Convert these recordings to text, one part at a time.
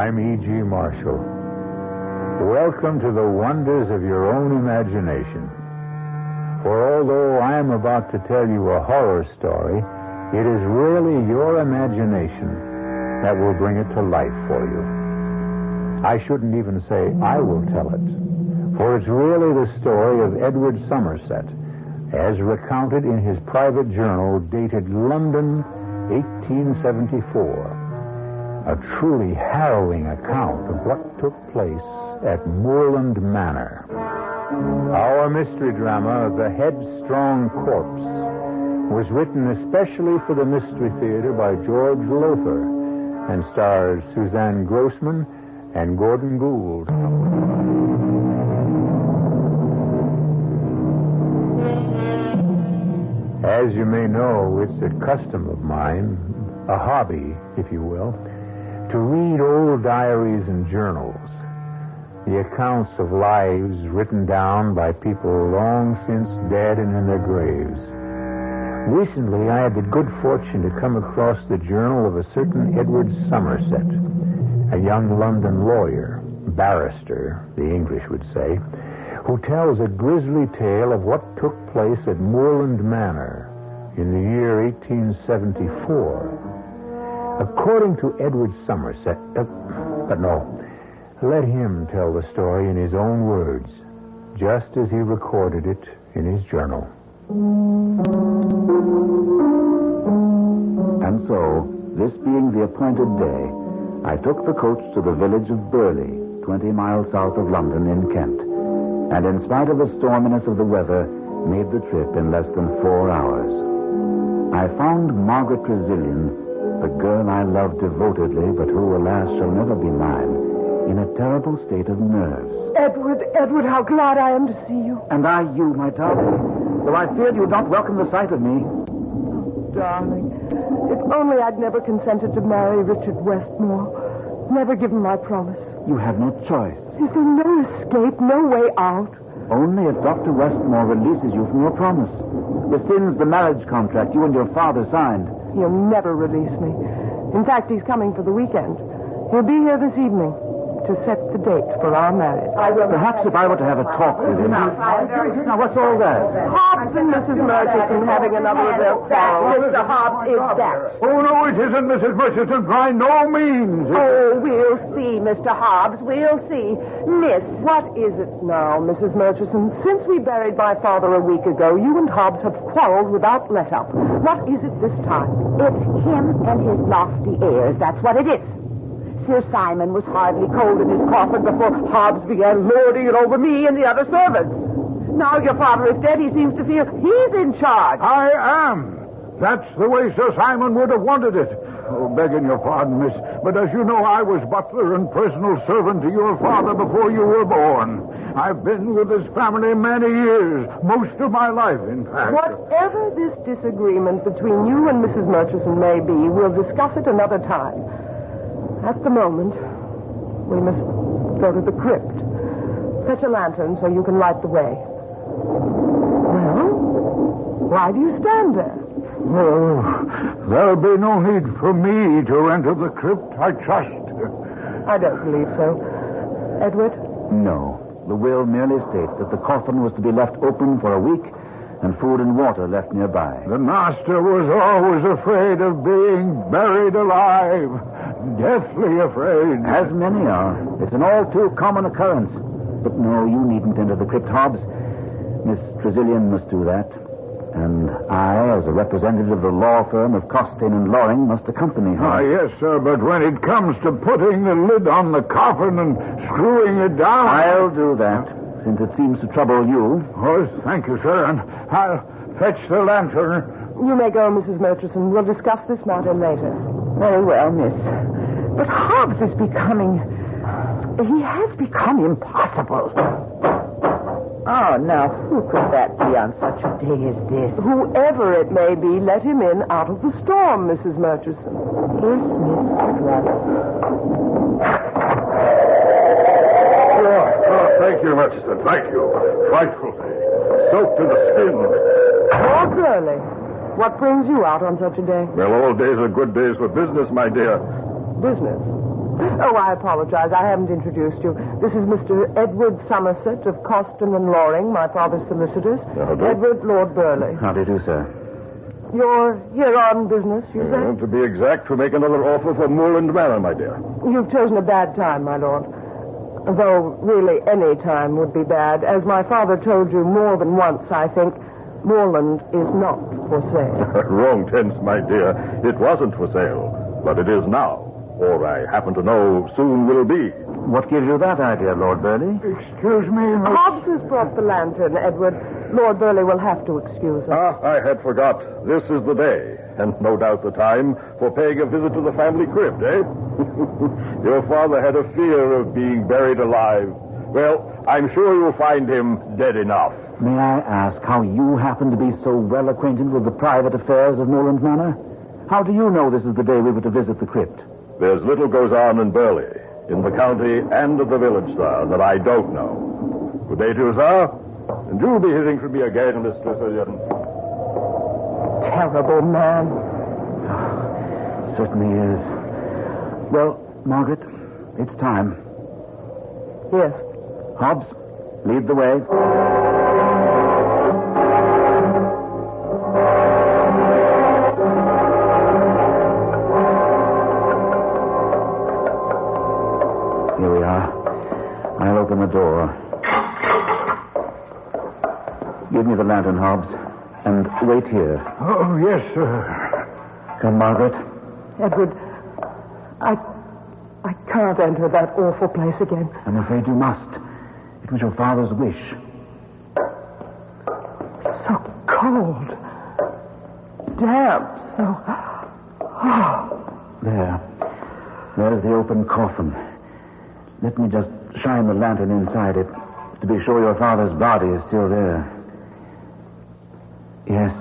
I'm E.G. Marshall. Welcome to the wonders of your own imagination. For although I am about to tell you a horror story, it is really your imagination that will bring it to life for you. I shouldn't even say I will tell it, for it's really the story of Edward Somerset, as recounted in his private journal dated London, 1874. A truly harrowing account of what took place at Moorland Manor. Our mystery drama, The Headstrong Corpse, was written especially for the Mystery Theater by George Lothar and stars Suzanne Grossman and Gordon Gould. As you may know, it's a custom of mine, a hobby, if you will, to read old diaries and journals, the accounts of lives written down by people long since dead and in their graves. Recently, I had the good fortune to come across the journal of a certain Edward Somerset, a young London lawyer, barrister, the English would say, who tells a grisly tale of what took place at Moorland Manor in the year 1874. According to Edward Somerset, but no, let him tell the story in his own words, just as he recorded it in his journal. And so, this being the appointed day, I took the coach to the village of Burley, 20 miles south of London in Kent, and in spite of the storminess of the weather, made the trip in less than 4 hours. I found Margaret Trezilian, the girl I loved devotedly, but who, alas, shall never be mine, in a terrible state of nerves. Edward, how glad I am to see you. And I you, my darling. Though I feared you'd not welcome the sight of me. Oh, darling, if only I'd never consented to marry Richard Westmore. Never given my promise. You had no choice. Is there no escape, no way out? Only if Dr. Westmore releases you from your promise. Rescinds the marriage contract you and your father signed. He'll never release me. In fact, he's coming for the weekend. He'll be here this evening to set the date for our marriage. Perhaps if I were to have a talk with him. Now, what's all that? Hobbs and Mrs. Murchison having another of their quarrels. Mr. Hobbs, is that? Oh, no, it isn't, Mrs. Murchison. By no means. Oh, we'll see, Mr. Hobbs. We'll see. Miss, what is it now, Mrs. Murchison? Since we buried my father a week ago, you and Hobbs have quarreled without let-up. What is it this time? It's him and his lofty airs. That's what it is. Sir Simon was hardly cold in his coffin before Hobbs began lording it over me and the other servants. Now your father is dead, he seems to feel he's in charge. I am. That's the way Sir Simon would have wanted it. Oh, begging your pardon, miss, but as you know, I was butler and personal servant to your father before you were born. I've been with his family many years, most of my life, in fact. Whatever this disagreement between you and Mrs. Murchison may be, we'll discuss it another time. At the moment, we must go to the crypt. Fetch a lantern so you can light the way. Well, why do you stand there? Oh, there'll be no need for me to enter the crypt, I trust. I don't believe so. Edward? No. The will merely states that the coffin was to be left open for a week and food and water left nearby. The master was always afraid of being buried alive. Deathly afraid. As many are. It's an all too common occurrence. But no, you needn't enter the crypt, Hobbs. Miss Trezilian must do that. And I, as a representative of the law firm of Costain and Loring, must accompany her. Ah, yes, sir, but when it comes to putting the lid on the coffin and screwing it down... I'll do that, since it seems to trouble you. Oh, thank you, sir, and I'll fetch the lantern. You may go, Mrs. Murchison. We'll discuss this matter later. Very well, miss. But Hobbs is becoming... He has become impossible. Oh, now, who could that be on such a day as this? Whoever it may be, let him in out of the storm, Mrs. Murchison. Yes, Miss Edward. Oh, thank you, Murchison. Thank you. Frightful. Soaked to the skin. Oh, Curly. What brings you out on such a day? Well, all days are good days for business, my dear. Business? Oh, I apologize. I haven't introduced you. This is Mr. Edward Somerset of Coston and Loring, my father's solicitors. Edward Lord Burleigh. How do you do, sir? You're here on business, you say? To be exact, to make another offer for Moorland Manor, my dear. You've chosen a bad time, my lord. Though, really, any time would be bad. As my father told you more than once, I think, Moorland is not for sale. Wrong tense, my dear. It wasn't for sale, but it is now. Or I happen to know soon will be. What gives you that idea, Lord Burleigh? Excuse me, Hobbs has brought the lantern, Edward. Lord Burleigh will have to excuse us. I had forgot. This is the day, and no doubt the time, for paying a visit to the family crypt, eh? Your father had a fear of being buried alive. Well, I'm sure you'll find him dead enough. May I ask how you happen to be so well acquainted with the private affairs of Moorland Manor? How do you know this is the day we were to visit the crypt? There's little goes on in Burleigh, in the county and of the village, sir, that I don't know. Good day to you, sir. And you'll be hearing from me again, Mr. Sicilian. Terrible man. Certainly is. Well, Margaret, it's time. Yes. Hobbs, lead the way. Here we are. I'll open the door. Give me the lantern, Hobbs, and wait here. Oh, yes, sir. Come, Margaret. Edward, I can't enter that awful place again. I'm afraid you must. It was your father's wish. So cold. Damp. So... There's the open coffin. Let me just shine the lantern inside it to be sure your father's body is still there. Yes,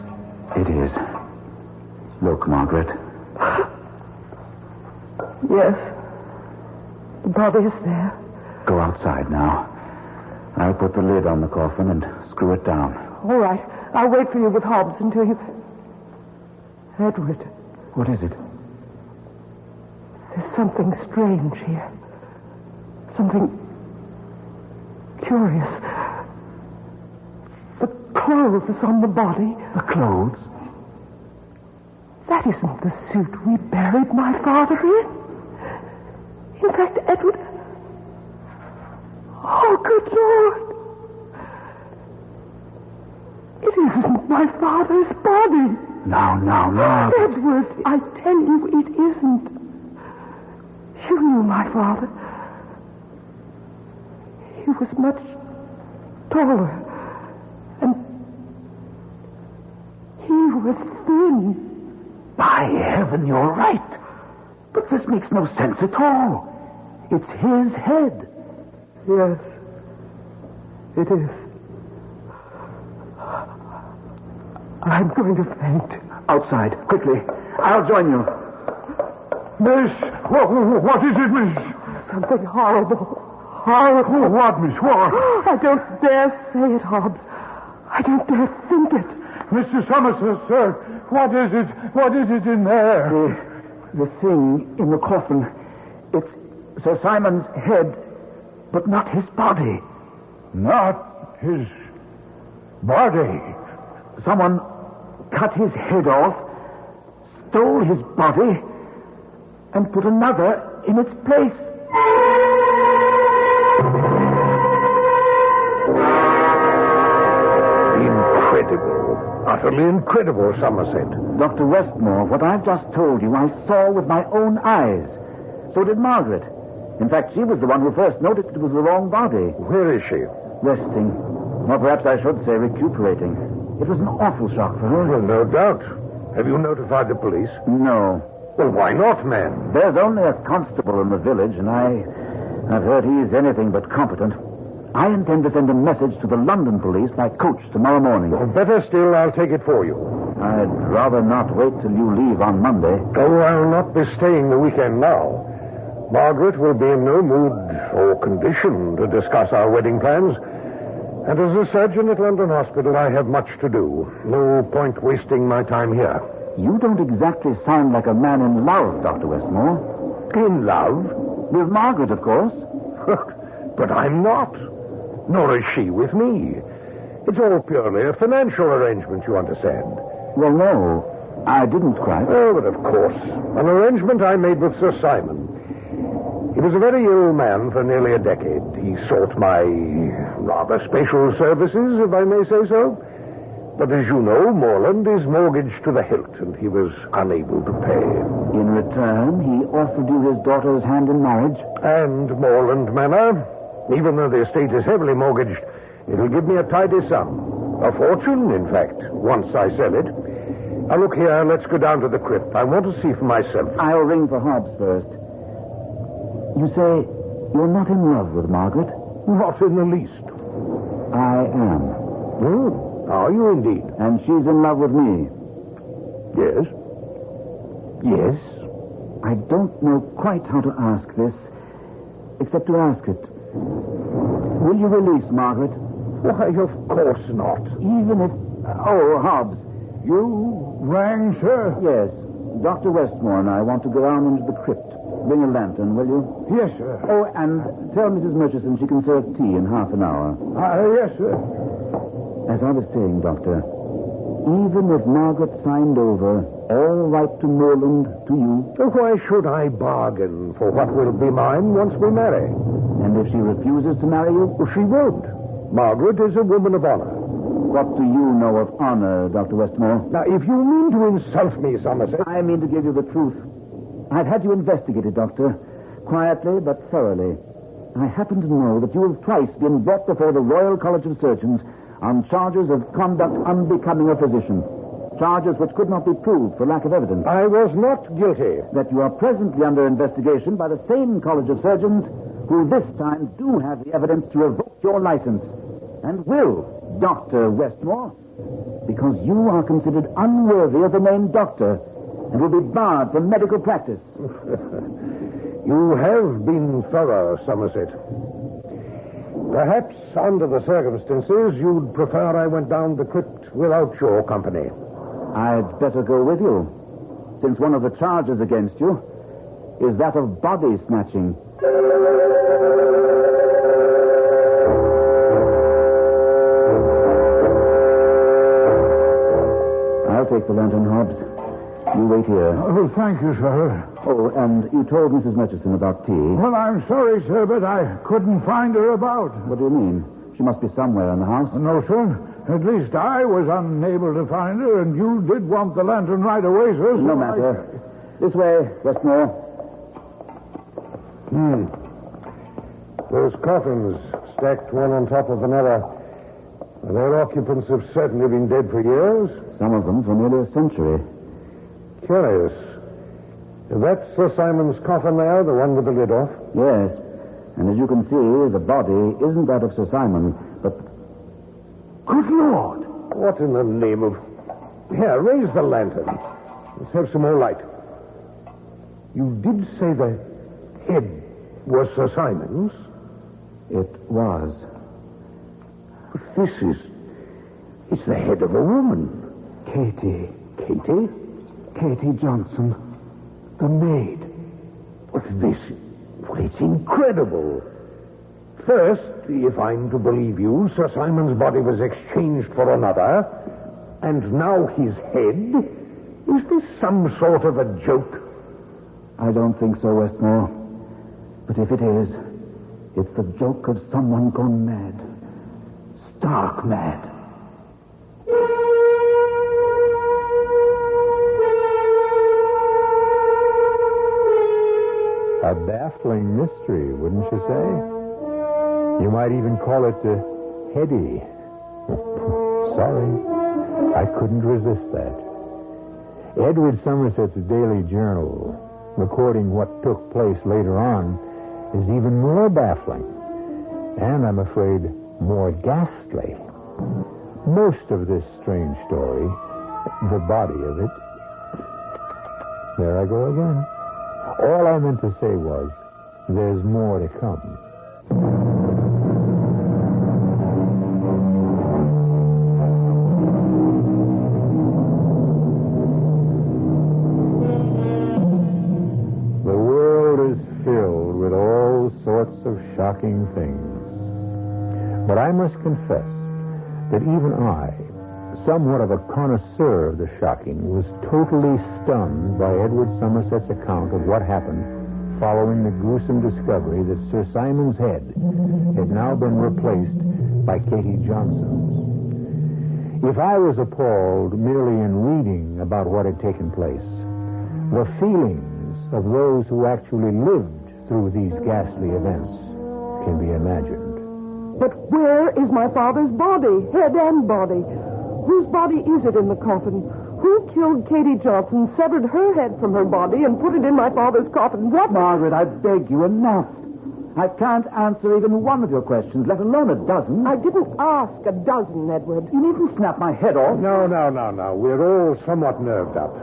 it is. Look, Margaret. Yes. The body is there. Go outside now. I'll put the lid on the coffin and screw it down. All right. I'll wait for you with Hobbs until you... Edward. What is it? There's something strange here. Something curious. The clothes on the body. The clothes? That isn't the suit we buried my father in. In fact, Edward... Oh, good Lord. It isn't my father's body. No. Edward, I tell you, it isn't. You knew my father. He was much taller. And he was thin. By heaven, you're right. But this makes no sense at all. It's his head. Yes, it is. I'm going to faint. Outside, quickly. I'll join you. Miss, what is it, miss? Something horrible. Horrible. What, miss, what? I don't dare say it, Hobbs. I don't dare think it. Mr. Somerset, sir, what is it? What is it in there? The thing in the coffin, it's Sir Simon's head, but not his body. Not his body. Someone cut his head off, stole his body, and put another in its place. Incredible. Utterly incredible, Somerset. Dr. Westmore, what I've just told you, I saw with my own eyes. So did Margaret. In fact, she was the one who first noticed it was the wrong body. Where is she? Resting. Or perhaps I should say recuperating. It was an awful shock for her. Well, no doubt. Have you notified the police? No. Well, why not, man? There's only a constable in the village, and I've heard he's anything but competent. I intend to send a message to the London police by coach tomorrow morning. Well, better still, I'll take it for you. I'd rather not wait till you leave on Monday. Oh, I'll not be staying the weekend now. Margaret will be in no mood or condition to discuss our wedding plans. And as a surgeon at London Hospital, I have much to do. No point wasting my time here. You don't exactly sound like a man in love, Dr. Westmore. In love? With Margaret, of course. But I'm not. Nor is she with me. It's all purely a financial arrangement, you understand. Well, no, I didn't quite. Oh, but of course. An arrangement I made with Sir Simon. He was a very ill man for nearly a decade. He sought my rather special services, if I may say so. But as you know, Morland is mortgaged to the hilt, and he was unable to pay. In return, he offered you his daughter's hand in marriage? And Morland Manor, even though the estate is heavily mortgaged, it'll give me a tidy sum. A fortune, in fact, once I sell it. Now, look here, let's go down to the crypt. I want to see for myself. I'll ring for Hobbs first. You say you're not in love with Margaret? Not in the least. I am. Are you indeed? And she's in love with me. Yes. Yes. I don't know quite how to ask this, except to ask it. Will you release Margaret? Why, of course not. Even if... Oh, Hobbs. You rang, sir? Yes. Dr. Westmore and I want to go down into the crypt. Bring a lantern, will you? Yes, sir. Oh, and tell Mrs. Murchison she can serve tea in half an hour. Yes, sir. As I was saying, Doctor, even if Margaret signed over all right to Morland to you... Why should I bargain for what will be mine once we marry? And if she refuses to marry you? She won't. Margaret is a woman of honor. What do you know of honor, Dr. Westmore? Now, if you mean to insult me, Somerset... I mean to give you the truth. I've had you investigated, Doctor. Quietly, but thoroughly. I happen to know that you have twice been brought before the Royal College of Surgeons on charges of conduct unbecoming a physician. Charges which could not be proved for lack of evidence. I was not guilty. That you are presently under investigation by the same College of Surgeons who this time do have the evidence to revoke your license. And will, Dr. Westmore, because you are considered unworthy of the name doctor and will be barred from medical practice. You have been thorough, Somerset. Perhaps, under the circumstances, you'd prefer I went down the crypt without your company. I'd better go with you, since one of the charges against you is that of body snatching. I'll take the lantern, Hobbs. You wait here. Oh, thank you, sir. Oh, and you told Mrs. Murchison about tea. Well, I'm sorry, sir, but I couldn't find her about. What do you mean? She must be somewhere in the house. No, sir. At least I was unable to find her, and you did want the lantern right away, sir. No matter. This way, Westmore. Those coffins, stacked one on top of another, their occupants have certainly been dead for years. Some of them for nearly a century. Curious. That's Sir Simon's coffin there, the one with the lid off? Yes. And as you can see, the body isn't that of Sir Simon, but... Good Lord! What in the name of... Here, raise the lantern. Let's have some more light. You did say the head was Sir Simon's? It was. But this is... It's the head of a woman. Katie. Katie? Katie Johnson. The maid. What's this? Well, it's incredible. First, if I'm to believe you, Sir Simon's body was exchanged for another, and now his head? Is this some sort of a joke? I don't think so, Westmore. But if it is, it's the joke of someone gone mad. Stark mad. A baffling mystery, wouldn't you say? You might even call it heady. Sorry, I couldn't resist that. Edward Somerset's daily journal, recording what took place later on, is even more baffling. And I'm afraid more ghastly. Most of this strange story, the body of it... There I go again. All I meant to say was, there's more to come. The world is filled with of shocking things. But I must confess that even I, somewhat of a connoisseur of the shocking, was totally stunned by Edward Somerset's account of what happened following the gruesome discovery that Sir Simon's head had now been replaced by Katie Johnson's. If I was appalled merely in reading about what had taken place, the feelings of those who actually lived through these ghastly events can be imagined. But where is my father's body, head and body? Whose body is it in the coffin? Who killed Katie Johnson, severed her head from her body, and put it in my father's coffin? What? Margaret, I beg you, enough. I can't answer even one of your questions, let alone a dozen. I didn't ask a dozen, Edward. You needn't snap my head off. No. We're all somewhat nerved up.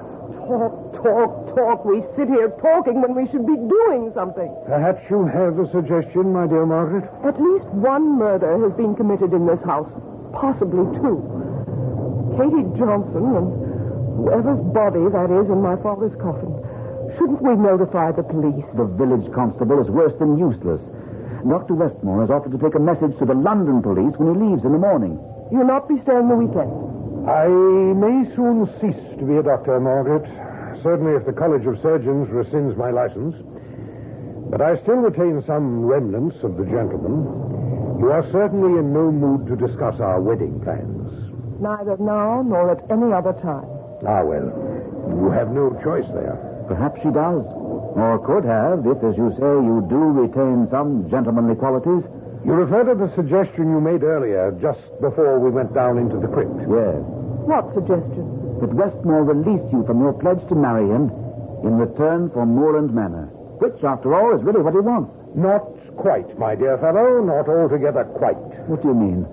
Talk. We sit here talking when we should be doing something. Perhaps you have a suggestion, my dear Margaret? At least one murder has been committed in this house. Possibly two. Katie Johnson and whoever's body that is in my father's coffin. Shouldn't we notify the police? The village constable is worse than useless. Dr. Westmore has offered to take a message to the London police when he leaves in the morning. You'll not be staying the weekend? I may soon cease to be a doctor, Margaret. Certainly if the College of Surgeons rescinds my license. But I still retain some remnants of the gentleman. You are certainly in no mood to discuss our wedding plans. Neither now nor at any other time. Ah, well, you have no choice there. Perhaps she does. Or could have, if, as you say, you do retain some gentlemanly qualities. You refer to the suggestion you made earlier, just before we went down into the crypt. Yes. What suggestion? That Westmore release you from your pledge to marry him in return for Moorland Manor. Which, after all, is really what he wants. Not quite, my dear fellow. Not altogether quite. What do you mean?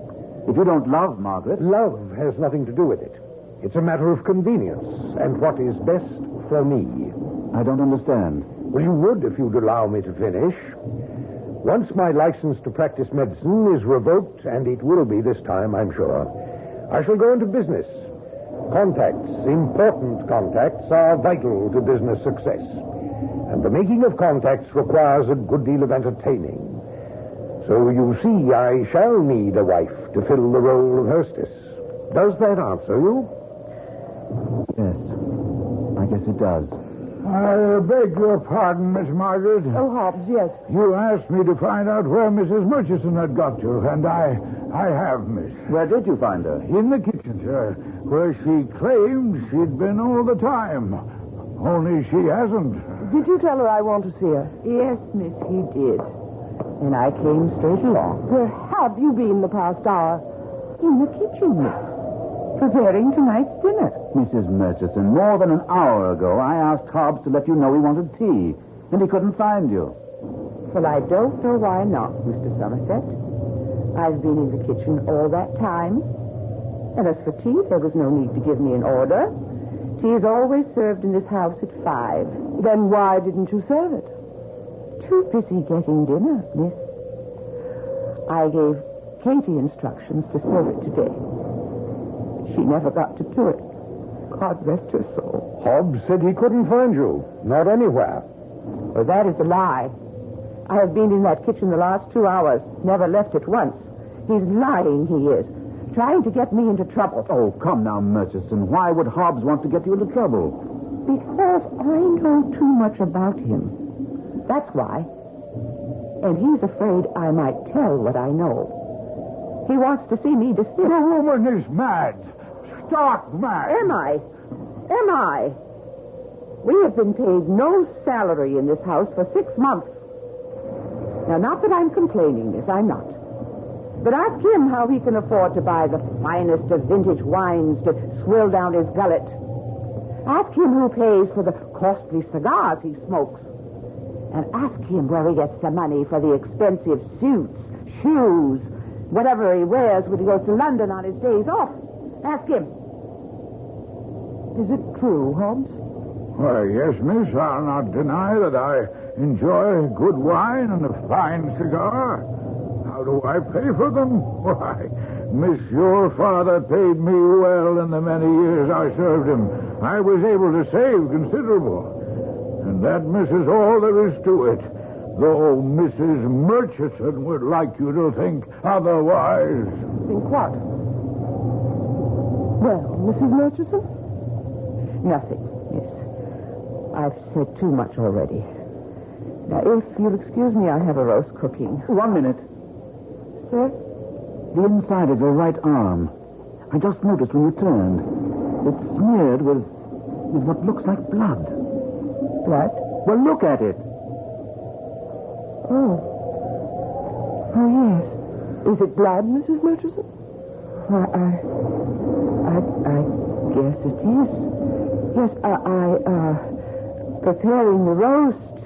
If you don't love Margaret... Love has nothing to do with it. It's a matter of convenience and what is best for me. I don't understand. Well, you would if you'd allow me to finish. Once my license to practice medicine is revoked, and it will be this time, I'm sure, I shall go into business. Contacts, important contacts, are vital to business success. And the making of contacts requires a good deal of entertaining. So you see, I shall need a wife to fill the role of hostess. Does that answer you? Yes. I guess it does. I beg your pardon, Miss Margaret. Oh, Hobbs, yes. You asked me to find out where Mrs. Murchison had got to, and I have, miss. Where did you find her? In the kitchen, sir, where she claimed she'd been all the time. Only she hasn't. Did you tell her I want to see her? Yes, miss, he did. And I came straight along. Where have you been the past hour? In the kitchen, miss. Preparing tonight's dinner. Mrs. Murchison, more than an hour ago, I asked Hobbs to let you know he wanted tea, and he couldn't find you. Well, I don't know why not, Mr. Somerset. I've been in the kitchen all that time. And as for tea, there was no need to give me an order. Tea is always served in this house at 5. Then why didn't you serve it? Too busy getting dinner, miss. I gave Katie instructions to serve it today. She never got to do it. God rest her soul. Hobbs said he couldn't find you. Not anywhere. Well, that is a lie. I have been in that kitchen the last 2 hours. Never left it once. He's lying, he is. Trying to get me into trouble. Oh, come now, Murchison. Why would Hobbs want to get you into trouble? Because I know too much about him. That's why. And he's afraid I might tell what I know. He wants to see me dismissed. The woman is mad. Stark mad. Am I? We have been paid no salary in this house for 6 months. Now, not that I'm complaining, miss, I'm not. But ask him how he can afford to buy the finest of vintage wines to swill down his gullet. Ask him who pays for the costly cigars he smokes. And ask him where he gets the money for the expensive suits, shoes, whatever he wears when he goes to London on his days off. Ask him. Is it true, Hobbs? Why, yes, miss. I'll not deny that I enjoy good wine and a fine cigar. How do I pay for them? Why, miss, your father paid me well in the many years I served him. I was able to save considerable. And that, miss, is all there is to it. though Mrs. Murchison would like you to think otherwise. Think what? Well, Mrs. Murchison? Nothing, miss. I've said too much already. Now, if you'll excuse me, I have a roast cooking. 1 minute. Sir? The inside of your right arm. I just noticed when you turned. It's smeared with what looks like blood. Blood? Well, look at it. Oh. Oh, yes. Is it blood, Mrs. Murchison? I guess it is. Yes, preparing the roast,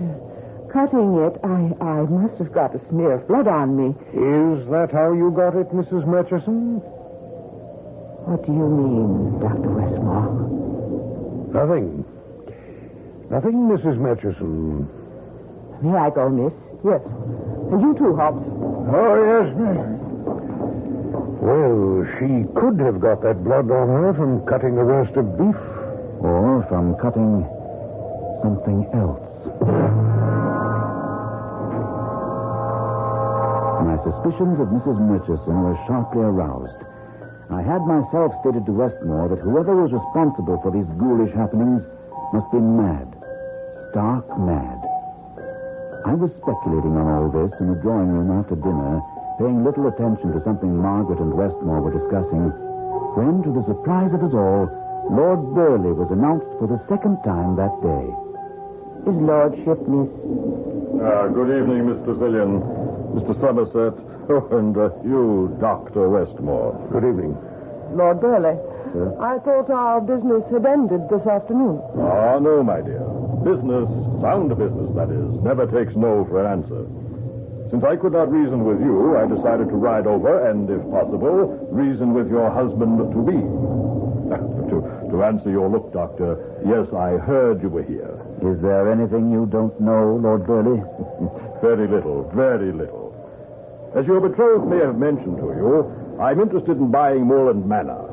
cutting it, I must have got a smear of blood on me. Is that how you got it, Mrs. Murchison? What do you mean, Dr. Westmore? Nothing. Nothing, Mrs. Murchison. May I go, miss? Yes. And you too, Hobbs. Oh, yes, miss. Well, she could have got that blood on her from cutting a roast of beef. Or from cutting something else. My suspicions of Mrs. Murchison were sharply aroused. I had myself stated to Westmore that whoever was responsible for these ghoulish happenings must be mad. Stark mad. I was speculating on all this in the drawing room after dinner, paying little attention to something Margaret and Westmore were discussing, when, to the surprise of us all, Lord Burley was announced for the second time that day. His lordship, miss. Good evening, Mr. Zillion, Mr. Somerset, and you, Dr. Westmore. Good evening. Lord Burley. I thought our business had ended this afternoon. Ah, no, my dear. Business, sound business, that is, never takes no for an answer. Since I could not reason with you, I decided to ride over and, if possible, reason with your husband-to-be. To answer your look, Doctor, yes, I heard you were here. Is there anything you don't know, Lord Burley? Very little, very little. As your betrothed may have mentioned to you, I'm interested in buying Moorland Manor.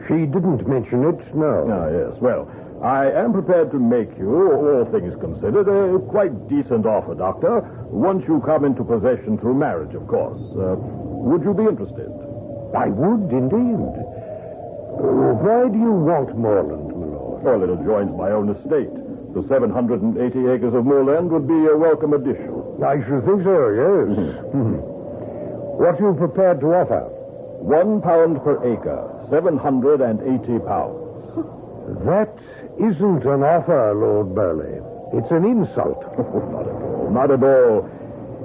She didn't mention it, no. Ah, yes. Well, I am prepared to make you, all things considered, a quite decent offer, Doctor, once you come into possession through marriage, of course. Would you be interested? I would, indeed. Why do you want moorland, my lord? Well, it adjoins my own estate. The 780 acres of moorland would be a welcome addition. I should think so, yes. What are you prepared to offer? £1 per acre, 780 pounds. That isn't an offer, Lord Burley. It's an insult. Not at all, not at all.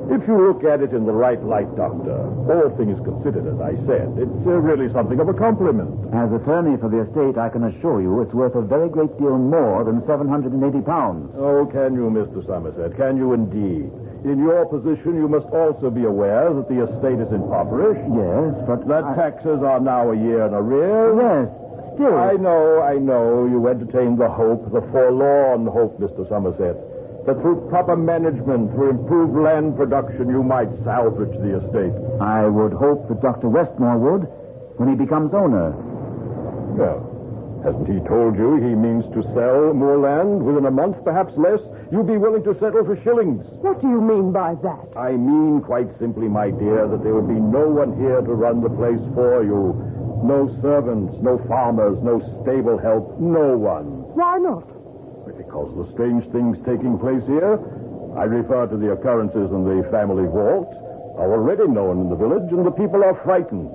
If you look at it in the right light, Doctor, all things considered, as I said, it's really something of a compliment. As attorney for the estate, I can assure you it's worth a very great deal more than 780 pounds. Oh, can you, Mr. Somerset? Can you indeed? In your position, you must also be aware that the estate is impoverished. Yes, but that taxes are now a year in arrears. Yes, still. I know. You entertain the hope, the forlorn hope, Mr. Somerset, that through proper management, through improved land production, you might salvage the estate. I would hope that Dr. Westmore would, when he becomes owner. Well, hasn't he told you he means to sell more land within a month, perhaps less? You'd be willing to settle for shillings. What do you mean by that? I mean, quite simply, my dear, that there would be no one here to run the place for you. No servants, no farmers, no stable help, no one. Why not? Because the strange things taking place here, I refer to the occurrences in the family vault, are already known in the village, and the people are frightened.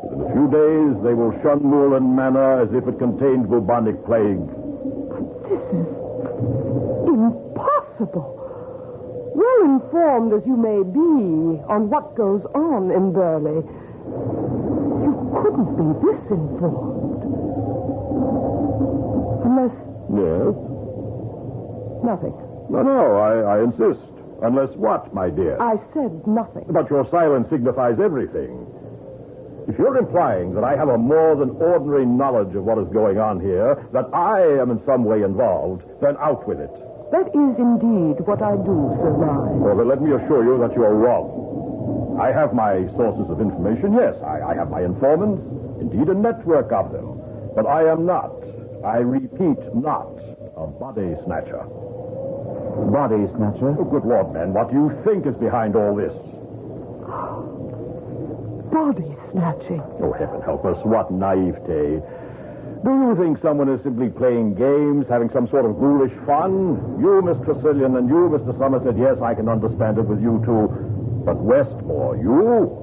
Within a few days, they will shun Moorland Manor as if it contained bubonic plague. This is impossible. Well informed as you may be on what goes on in Burley, you couldn't be this informed. Unless... Yes? Nothing. No, I insist. Unless what, my dear? I said nothing. But your silence signifies everything. If you're implying that I have a more than ordinary knowledge of what is going on here, that I am in some way involved, then out with it. That is indeed what I do, Sir Ryan. Well, then let me assure you that you're wrong. I have my sources of information, yes. I have my informants, indeed a network of them. But I am not, I repeat, not a body snatcher. Body snatcher. Oh, good Lord, man, what do you think is behind all this? Body snatching. Oh, heaven help us, what naivete. Do you think someone is simply playing games, having some sort of ghoulish fun? You, Miss Tressilian, and you, Mr. Somerset, yes, I can understand it with you two. But Westmore, you?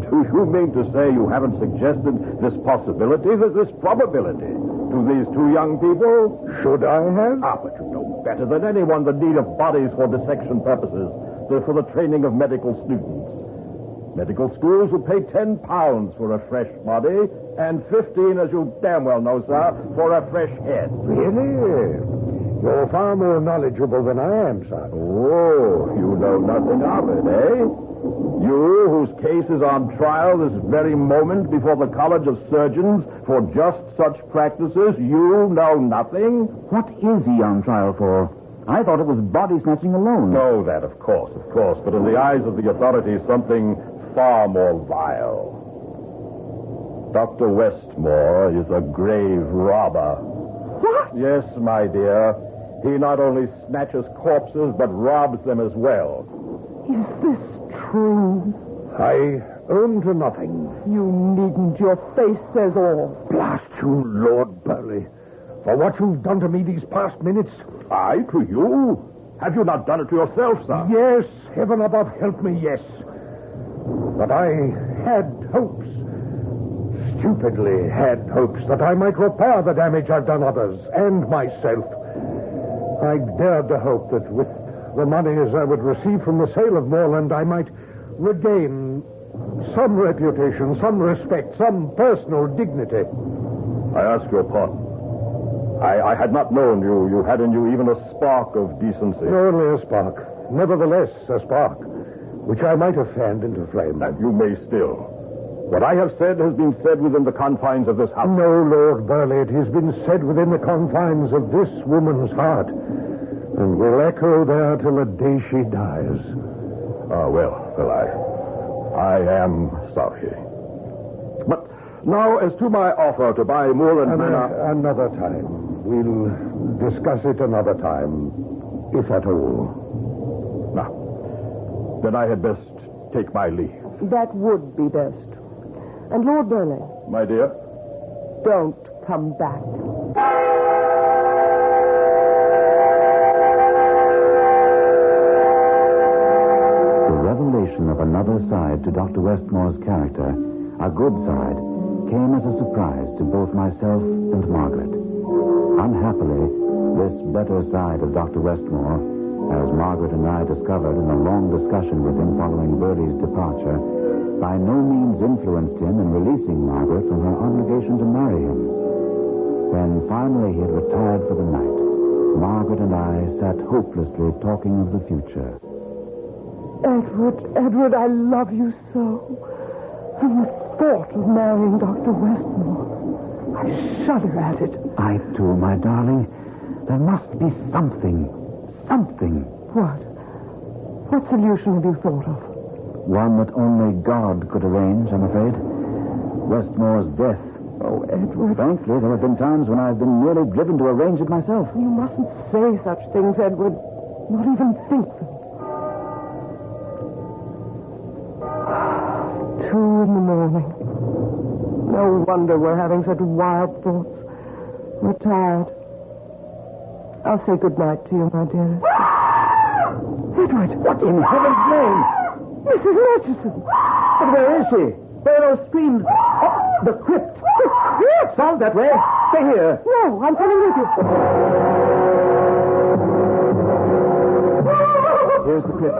Do you mean to say you haven't suggested this possibility, this probability, to these two young people? Should I have? Ah, but you know better than anyone the need of bodies for dissection purposes, for the training of medical students. Medical schools would pay £10 for a fresh body, and 15, as you damn well know, sir, for a fresh head. Really? You're far more knowledgeable than I am, sir. Oh, you know nothing of it, eh? You, whose case is on trial this very moment before the College of Surgeons for just such practices, you know nothing? What is he on trial for? I thought it was body snatching alone. Oh, that, of course. But in the eyes of the authorities, something far more vile. Dr. Westmore is a grave robber. What? Yes, my dear. He not only snatches corpses, but robs them as well. Is this true? I own to nothing. You needn't. Your face says all. Blast you, Lord Burley. For what you've done to me these past minutes. I to you? Have you not done it to yourself, sir? Yes, heaven above help me, yes. But I had hopes. Stupidly had hopes that I might repair the damage I've done others and myself. I dared to hope that with the monies I would receive from the sale of Moorland, I might regain some reputation, some respect, some personal dignity. I ask your pardon. I had not known you had in you even a spark of decency. Only a spark. Nevertheless, a spark, which I might have fanned into flame. And you may still. What I have said has been said within the confines of this house. No, Lord Burley, it has been said within the confines of this woman's heart, and will echo there till the day she dies. Ah, well, I am sorry. But now, as to my offer to buy Moorland Manor... Another time. We'll discuss it another time, if at all. Now, then I had best take my leave. That would be best. And Lord Burley, My dear? don't come back. The revelation of another side to Dr. Westmore's character, a good side, came as a surprise to both myself and Margaret. Unhappily, this better side of Dr. Westmore, as Margaret and I discovered in a long discussion with him following Bertie's departure, by no means influenced him in releasing Margaret from her obligation to marry him. When finally he had retired for the night, Margaret and I sat hopelessly talking of the future. Edward, I love you so. And the thought of marrying Dr. Westmore, I shudder at it. I, too, my darling. There must be something. What? What solution have you thought of? One that only God could arrange, I'm afraid. Westmore's death. Oh, Edward. Frankly, there have been times when I've been nearly driven to arrange it myself. You mustn't say such things, Edward. Not even think them. 2 a.m. No wonder we're having such wild thoughts. We're tired. I'll say good night to you, my dearest. Edward! What in heaven's name? Mrs. Murchison! But where is she? Where are those screams? Oh, the crypt. The crypt! Sounds that way. Stay here. No, I'm coming with you. Here's the crypt.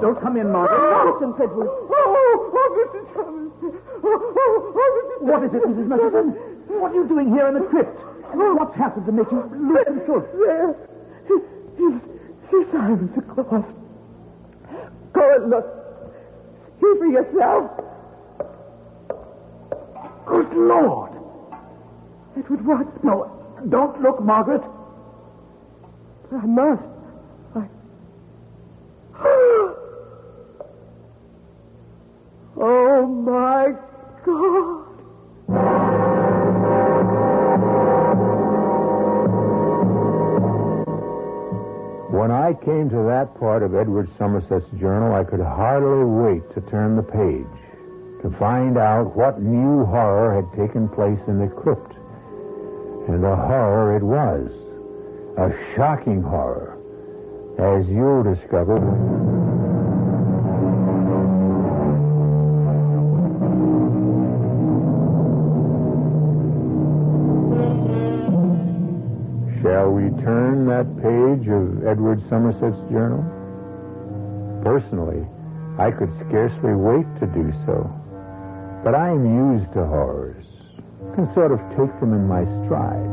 Don't come in, Margaret. Nonsense, Edward. What is it, Mrs. Murchison? What are you doing here in the crypt? What's happened to make you lose control? There. She silence the cloth. Go and look. See for yourself. Good Lord. Edward, what? No, don't look, Margaret. I must. Oh, my God. When I came to that part of Edward Somerset's journal, I could hardly wait to turn the page, to find out what new horror had taken place in the crypt. And a horror it was. A shocking horror, as you'll discover. Shall we turn that page of Edward Somerset's journal? Personally, I could scarcely wait to do so. But I am used to horrors. Can sort of take them in my stride.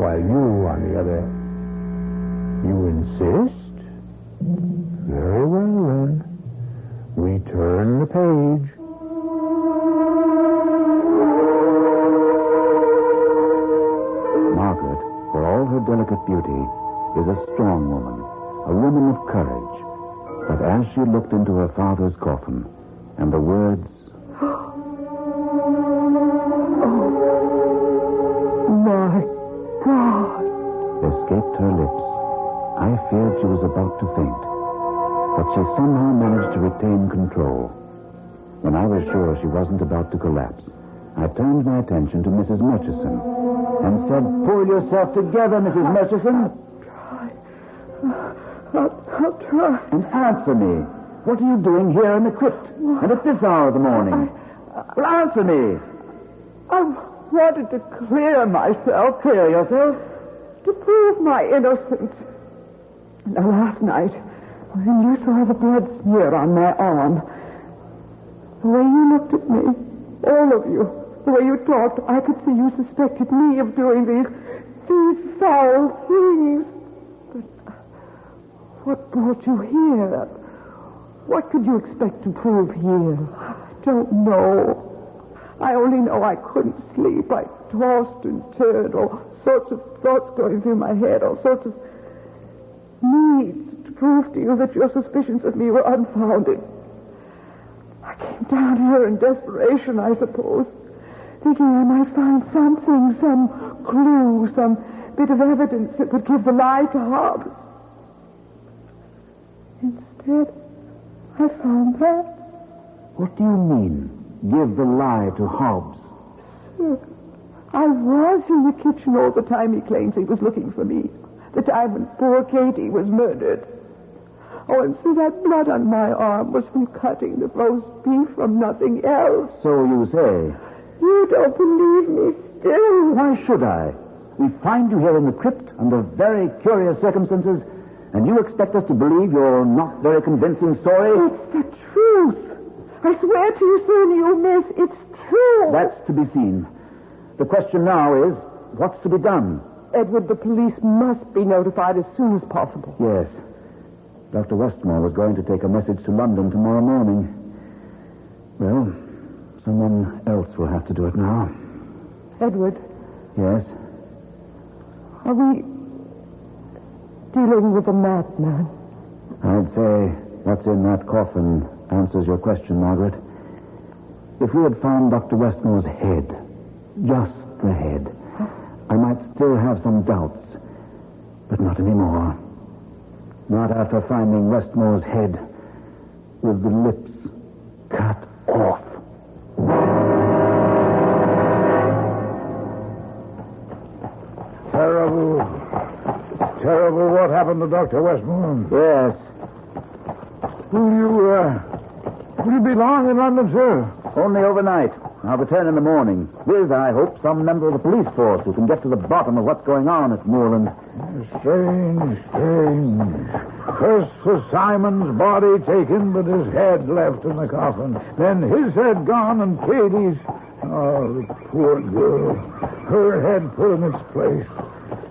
While you, on the other hand, you insist? Very well, then. We turn the page. Margaret, for all her delicate beauty, is a strong woman, a woman of courage. But as she looked into her father's coffin, and the words, My God, escaped her lips, I feared she was about to faint. But she somehow managed to retain control. When I was sure she wasn't about to collapse, I turned my attention to Mrs. Murchison and said, "Pull yourself together, Mrs. Murchison." I'll try. And answer me. What are you doing here in the crypt? And at this hour of the morning? Well, answer me. I wanted to clear myself. Clear yourself? To prove my innocence. Now, last night, when you saw the blood smear on my arm, the way you looked at me, all of you, the way you talked, I could see you suspected me of doing these foul things. But what brought you here? What could you expect to prove here? I don't know. I only know I couldn't sleep. I tossed and turned, all sorts of thoughts going through my head, all sorts of needs to prove to you that your suspicions of me were unfounded. I came down here in desperation, I suppose, thinking I might find something, some clue, some bit of evidence that would give the lie to Hobbs. Instead, I found that. What do you mean, give the lie to Hobbs? Sir, I was in the kitchen all the time he claims he was looking for me. The time when poor Katie was murdered. Oh, and see, that blood on my arm was from cutting the roast beef, from nothing else. So you say. You don't believe me still. Why should I? We find you here in the crypt under very curious circumstances, and you expect us to believe your not very convincing story? It's the truth. I swear to you, sir, you miss. It's true. That's to be seen. The question now is, what's to be done? Edward, the police must be notified as soon as possible. Yes. Dr. Westmore was going to take a message to London tomorrow morning. Well, someone else will have to do it now. Edward? Yes? Are we dealing with a madman? I'd say what's in that coffin answers your question, Margaret. If we had found Dr. Westmore's head, just the head, I might still have some doubts, but not anymore. Not after finding Westmore's head with the lips cut off. Terrible what happened to Dr. Westmore. Yes. Will you be long in London, sir? Only overnight. I'll return in the morning with, I hope, some member of the police force who can get to the bottom of what's going on at Moorland. Strange. First was Simon's body taken, but his head left in the coffin. Then his head gone and Katie's. Oh, the poor girl. Her head put in its place.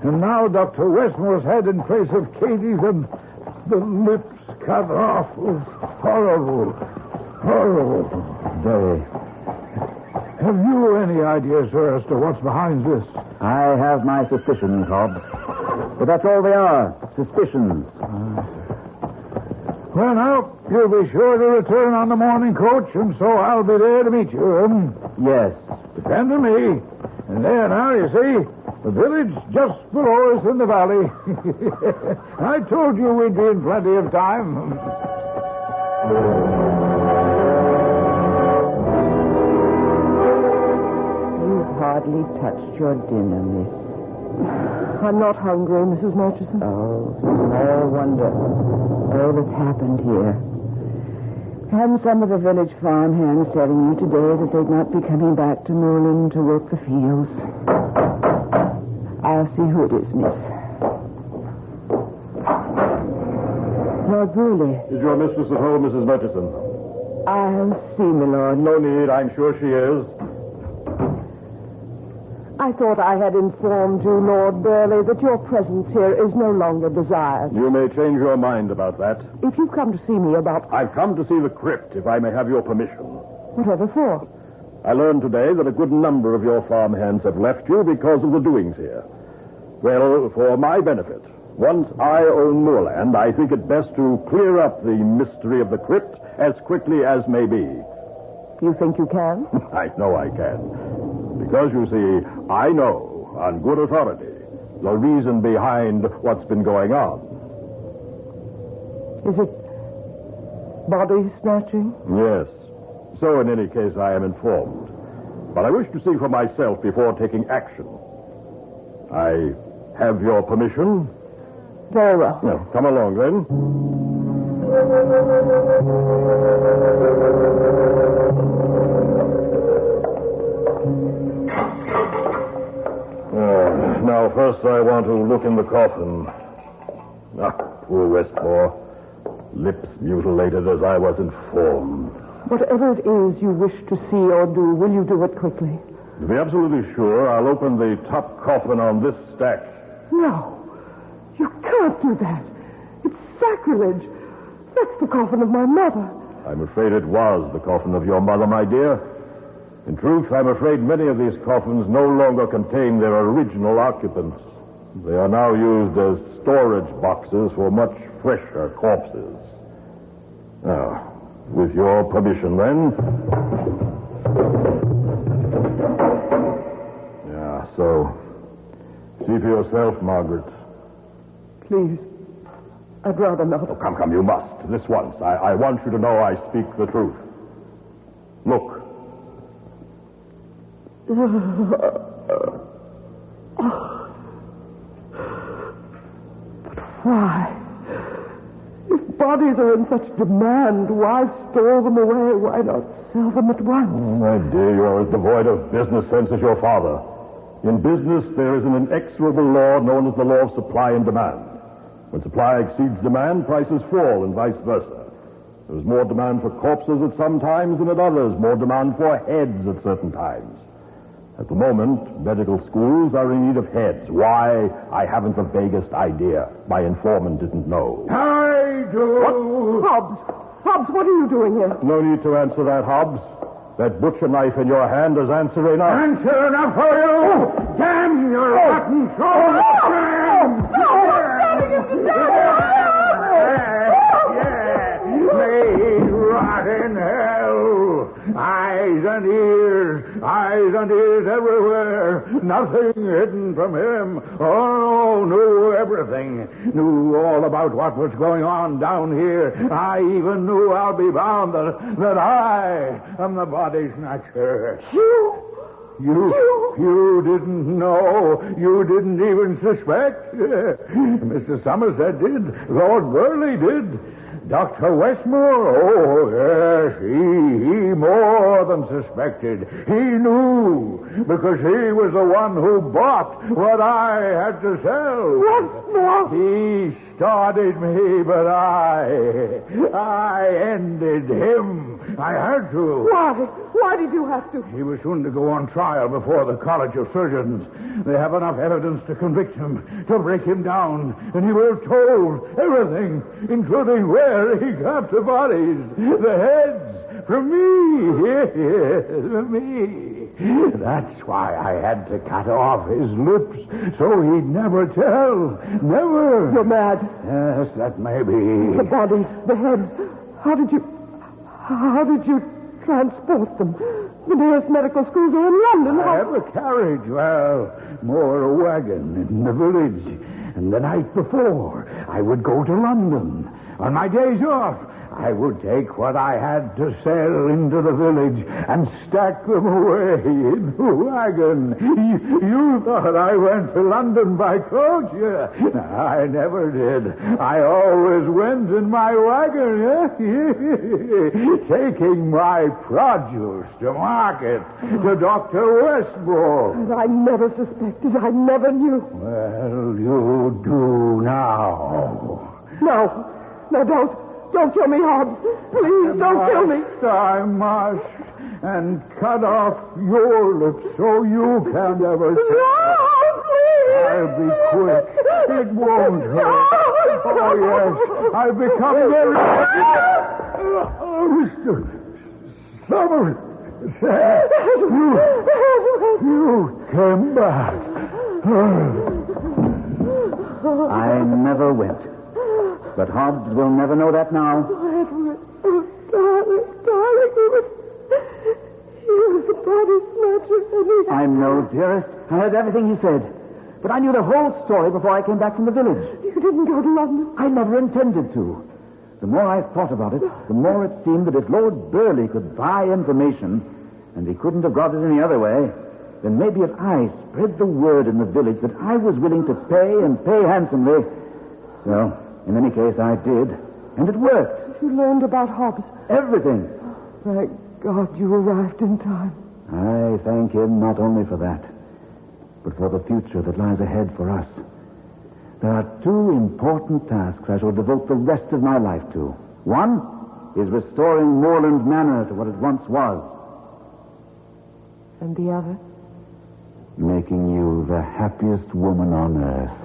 And now Dr. Westmore's head in place of Katie's and the lips cut off. Was horrible. Very. Have you any idea, sir, as to what's behind this? I have my suspicions, Hobbs. But that's all they are. Suspicions. Well, now, you'll be sure to return on the morning coach, and so I'll be there to meet you. Yes. Depend on me. And there now, you see, The village just below us in the valley. I told you we'd be in plenty of time. You've hardly touched your dinner, miss. I'm not hungry, Mrs. Murchison. Oh, small wonder. All that's happened here. And some of the village farmhands telling me today that they'd not be coming back to Moorland to work the fields. I'll see who it is, miss. Lord Burley. Is your mistress at home, Mrs. Murchison? I'll see, my lord. No need. I'm sure she is. I thought I had informed you, Lord Burley, that your presence here is no longer desired. You may change your mind about that. If you've come to see me about... I've come to see the crypt, if I may have your permission. Whatever for? I learned today that a good number of your farmhands have left you because of the doings here. Well, for my benefit, once I own moorland, I think it best to clear up the mystery of the crypt as quickly as may be. You think you can? I know I can. Because, you see, I know, on good authority, the reason behind what's been going on. Is it body snatching? Yes. So, in any case, I am informed. But I wish to see for myself before taking action. I have your permission? Very well. Well, come along, then. Now, first I want to look in the coffin. Poor Westmore. Lips mutilated as I was informed. Whatever it is you wish to see or do, will you do it quickly? To be absolutely sure, I'll open the top coffin on this stack. No. You can't do that. It's sacrilege. That's the coffin of my mother. I'm afraid it was the coffin of your mother, my dear. In truth, I'm afraid many of these coffins no longer contain their original occupants. They are now used as storage boxes for much fresher corpses. Now, with your permission, then. Yeah, so see for yourself, Margaret. Please. I'd rather not. Oh, come, you must. This once. I want you to know I speak the truth. Look. But why? If bodies are in such demand, why store them away? Why not sell them at once? Oh, my dear, you're as devoid of business sense as your father. In business, there is an inexorable law known as the law of supply and demand. When supply exceeds demand, prices fall, and vice versa. There's more demand for corpses at some times, and at others, more demand for heads at certain times. At the moment, medical schools are in need of heads. Why? I haven't the vaguest idea. My informant didn't know. I do. What? Hobbs, what are you doing here? No need to answer that, Hobbs. That butcher knife in your hand is answer enough. Answer enough for you. Damn your rotten soul. May rot in hell. Eyes and ears everywhere. Nothing hidden from him. Oh, knew everything. Knew all about what was going on down here. I even knew, I'll be bound, that I am the body snatcher. You didn't know. You didn't even suspect. Mr. Somerset did. Lord Burley did. Dr. Westmore, oh, yes, he more than suspected. He knew, because he was the one who bought what I had to sell. Westmore? He started me, but I ended him. I had to. Why? Why did you have to? He was soon to go on trial before the College of Surgeons. They have enough evidence to convict him, to break him down, and he will have told everything, including where he got the bodies, the heads, from me. Yes, from me. That's why I had to cut off his lips, so he'd never tell. Never. You're mad. Yes, that may be. The bodies, the heads. How did you transport them? The nearest medical schools are in London. I have a carriage, well, more a wagon in the village. And the night before, I would go to London. On my days off, I would take what I had to sell into the village and stack them away in the wagon. You thought I went to London by coach? Yeah. I never did. I always went in my wagon, taking my produce to market, to Dr. Westbrook. I never suspected. I never knew. Well, you do now. No, don't. Don't kill me, Hobbs. Please, don't kill me. I must. And cut off your lips so you can't ever say. No, please. I'll be quick. It won't hurt. Oh, yes. I've become very... Mr. Somerset. You came back. I never went. But Hobbs will never know that now. Oh, Edward. Oh, darling. He was a body snatcher. I know, dearest. I heard everything he said. But I knew the whole story before I came back from the village. You didn't go to London? I never intended to. The more I thought about it, the more it seemed that if Lord Burley could buy information, and he couldn't have got it any other way, then maybe if I spread the word in the village that I was willing to pay and pay handsomely, well... in any case, I did. And it worked. You learned about Hobbs? Everything. Thank God you arrived in time. I thank him not only for that, but for the future that lies ahead for us. There are two important tasks I shall devote the rest of my life to. One is restoring Moorland Manor to what it once was. And the other? Making you the happiest woman on earth.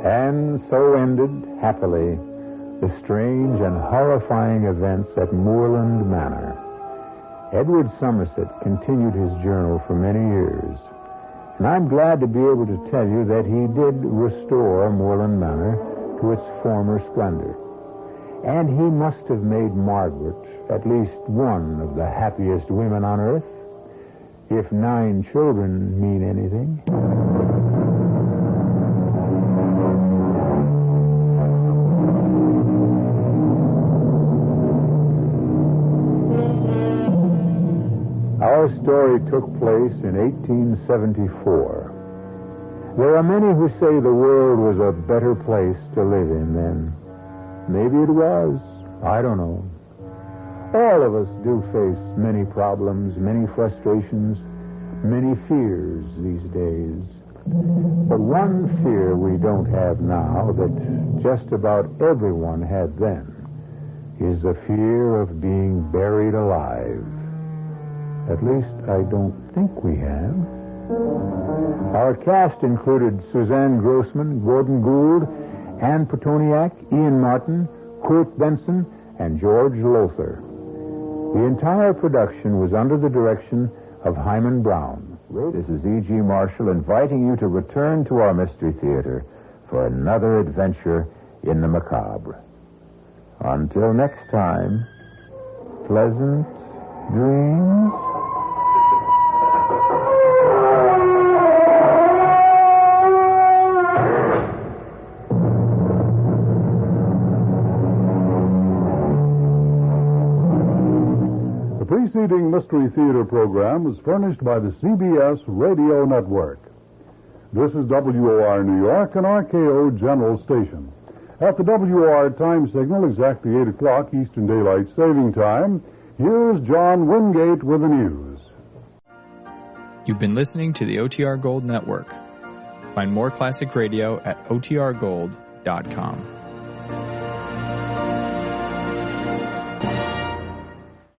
And so ended, happily, the strange and horrifying events at Moorland Manor. Edward Somerset continued his journal for many years, and I'm glad to be able to tell you that he did restore Moorland Manor to its former splendor. And he must have made Margaret at least one of the happiest women on earth, if 9 children mean anything. Our story took place in 1874. There are many who say the world was a better place to live in then. Maybe it was. I don't know. All of us do face many problems, many frustrations, many fears these days. But one fear we don't have now that just about everyone had then is the fear of being buried alive. At least I don't think we have. Our cast included Suzanne Grossman, Gordon Gould, Anne Petoniak, Ian Martin, Kurt Benson, and George Lothar. The entire production was under the direction of Hyman Brown. This is E.G. Marshall inviting you to return to our Mystery Theater for another adventure in the macabre. Until next time, pleasant dreams. The preceding Mystery Theater program was furnished by the CBS Radio Network. This is WOR New York and RKO General Station. At the WOR time signal, exactly 8 o'clock Eastern Daylight Saving Time, here's John Wingate with the news. You've been listening to the OTR Gold Network. Find more classic radio at otrgold.com.